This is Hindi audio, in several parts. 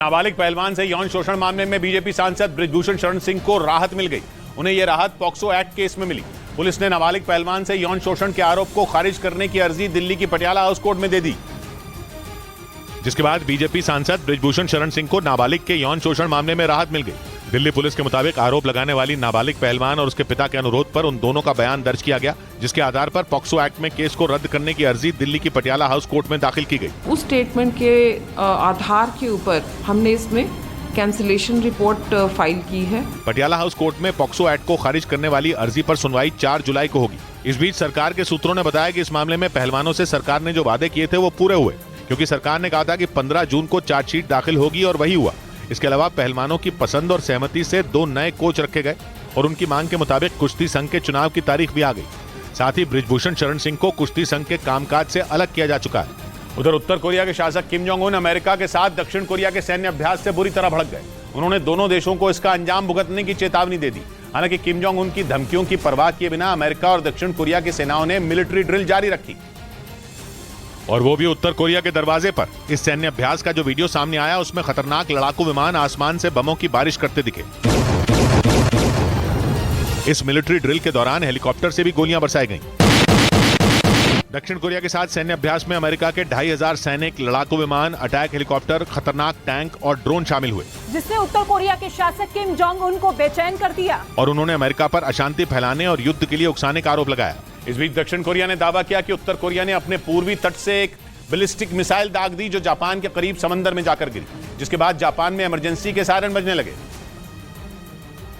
नाबालिग पहलवान से यौन शोषण मामले में बीजेपी सांसद बृजभूषण शरण सिंह को राहत मिल गई। उन्हें यह राहत पॉक्सो एक्ट केस में मिली। पुलिस ने नाबालिग पहलवान से यौन शोषण के आरोप को खारिज करने की अर्जी दिल्ली की पटियाला हाउस कोर्ट में दे दी, जिसके बाद बीजेपी सांसद बृजभूषण शरण सिंह को नाबालिग के यौन शोषण मामले में राहत मिल गई। दिल्ली पुलिस के मुताबिक आरोप लगाने वाली नाबालिग पहलवान और उसके पिता के अनुरोध पर उन दोनों का बयान दर्ज किया गया, जिसके आधार पर पॉक्सो एक्ट में केस को रद्द करने की अर्जी दिल्ली की पटियाला हाउस कोर्ट में दाखिल की गई। उस स्टेटमेंट के आधार के ऊपर हमने इसमें कैंसिलेशन रिपोर्ट फाइल की है। पटियाला हाउस कोर्ट में पॉक्सो एक्ट को खारिज करने वाली अर्जी पर सुनवाई 4 जुलाई को होगी। इस बीच सरकार के सूत्रों ने बताया कि इस मामले में पहलवानों से सरकार ने जो वादे किए थे वो पूरे हुए, क्योंकि सरकार ने कहा था कि 15 जून को चार्जशीट दाखिल होगी और वही हुआ। इसके अलावा पहलवानों की पसंद और सहमति से 2 नए कोच रखे गए और उनकी मांग के मुताबिक कुश्ती संघ के चुनाव की तारीख भी आ गई। साथ ही बृजभूषण शरण सिंह को कुश्ती संघ के कामकाज से अलग किया जा चुका है। उधर उत्तर कोरिया के शासक किम जोंग उन अमेरिका के साथ दक्षिण कोरिया के सैन्य अभ्यास से बुरी तरह भड़क गए। उन्होंने दोनों देशों को इसका अंजाम भुगतने की चेतावनी दे दी। हालांकि किम जोंग उनकी धमकियों की परवाह किए बिना अमेरिका और दक्षिण कोरिया की सेनाओं ने मिलिट्री ड्रिल जारी रखी, और वो भी उत्तर कोरिया के दरवाजे पर। इस सैन्य अभ्यास का जो वीडियो सामने आया उसमें खतरनाक लड़ाकू विमान आसमान से बमों की बारिश करते दिखे। इस मिलिट्री ड्रिल के दौरान हेलीकॉप्टर से भी गोलियां बरसाई गईं। दक्षिण कोरिया के साथ सैन्य अभ्यास में अमेरिका के 2500 सैनिक, लड़ाकू विमान, अटैक हेलीकॉप्टर, खतरनाक टैंक और ड्रोन शामिल हुए, जिसने उत्तर कोरिया के शासक किम जोंग उन को बेचैन कर दिया और उन्होंने अमेरिका पर अशांति फैलाने और युद्ध के लिए उकसाने का आरोप लगाया। इस बीच दक्षिण कोरिया ने दावा किया कि उत्तर कोरिया ने अपने पूर्वी तट से एक बैलिस्टिक मिसाइल दाग दी, जो जापान के करीब समंदर में जाकर गिरी, जिसके बाद जापान में इमरजेंसी के सायरन बजने लगे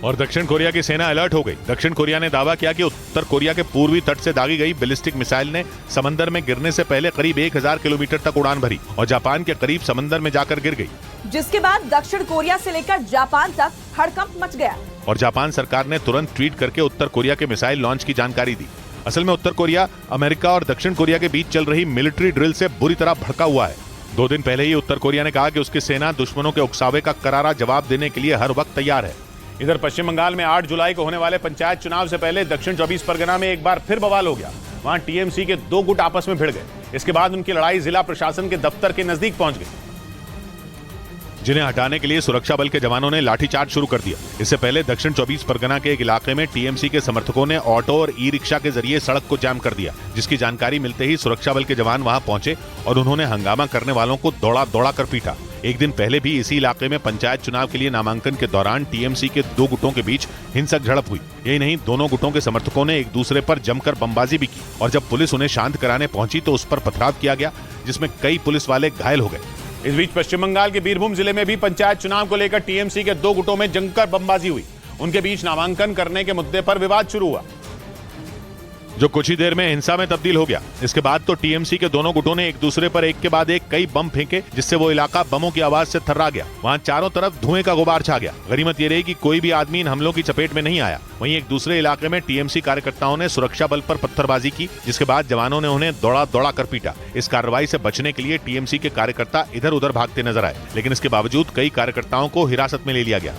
और दक्षिण कोरिया की सेना अलर्ट हो गई। दक्षिण कोरिया ने दावा किया कि उत्तर कोरिया के पूर्वी तट से दागी गई बैलिस्टिक मिसाइल ने समंदर में गिरने से पहले करीब 1000 किलोमीटर तक उड़ान भरी और जापान के करीब समंदर में जाकर गिर गई, जिसके बाद दक्षिण कोरिया से लेकर जापान तक हड़कंप मच गया और जापान सरकार ने तुरंत ट्वीट करके उत्तर कोरिया के मिसाइल लॉन्च की जानकारी दी। असल में उत्तर कोरिया अमेरिका और दक्षिण कोरिया के बीच चल रही मिलिट्री ड्रिल से बुरी तरह भड़का हुआ है। 2 दिन पहले ही उत्तर कोरिया ने कहा कि उसकी सेना दुश्मनों के उकसावे का करारा जवाब देने के लिए हर वक्त तैयार है। इधर पश्चिम बंगाल में 8 जुलाई को होने वाले पंचायत चुनाव से पहले दक्षिण 24 परगना में एक बार फिर बवाल हो गया। वहां टीएमसी के 2 गुट आपस में भिड़ गए। इसके बाद उनकी लड़ाई जिला प्रशासन के दफ्तर के नजदीक पहुंच गई, जिन्हें हटाने के लिए सुरक्षा बल के जवानों ने लाठीचार्ज शुरू कर दिया। इससे पहले दक्षिण 24 परगना के एक इलाके में टीएमसी के समर्थकों ने ऑटो और ई रिक्शा के जरिए सड़क को जाम कर दिया, जिसकी जानकारी मिलते ही सुरक्षा बल के जवान वहां पहुंचे और उन्होंने हंगामा करने वालों को दौड़ा दौड़ा कर पीटा। एक दिन पहले भी इसी इलाके में पंचायत चुनाव के लिए नामांकन के दौरान टीएमसी के 2 गुटों के बीच हिंसक झड़प हुई। यही नहीं, दोनों गुटों के समर्थकों ने एक दूसरे पर जमकर बमबाजी भी की और जब पुलिस उन्हें शांत कराने पहुंची तो उस पर पथराव किया गया, जिसमें कई पुलिस वाले घायल हो गए। इस बीच पश्चिम बंगाल के बीरभूम जिले में भी पंचायत चुनाव को लेकर टीएमसी के 2 गुटों में जमकर बमबाजी हुई। उनके बीच नामांकन करने के मुद्दे पर विवाद शुरू हुआ, जो कुछ ही देर में हिंसा में तब्दील हो गया। इसके बाद तो टीएमसी के दोनों गुटों ने एक दूसरे पर एक के बाद एक कई बम फेंके, जिससे वो इलाका बमों की आवाज से थर्रा गया। वहां चारों तरफ धुएं का गुबार छा गया। गनीमत ये रही कि कोई भी आदमी इन हमलों की चपेट में नहीं आया। वहीं एक दूसरे इलाके में टीएमसी कार्यकर्ताओं ने सुरक्षा बल पर पत्थरबाजी की, जिसके बाद जवानों ने उन्हें दौड़ा दौड़ा कर पीटा। इस कार्रवाई से बचने के लिए टीएमसी के कार्यकर्ता इधर उधर भागते नजर आए, लेकिन इसके बावजूद कई कार्यकर्ताओं को हिरासत में ले लिया गया।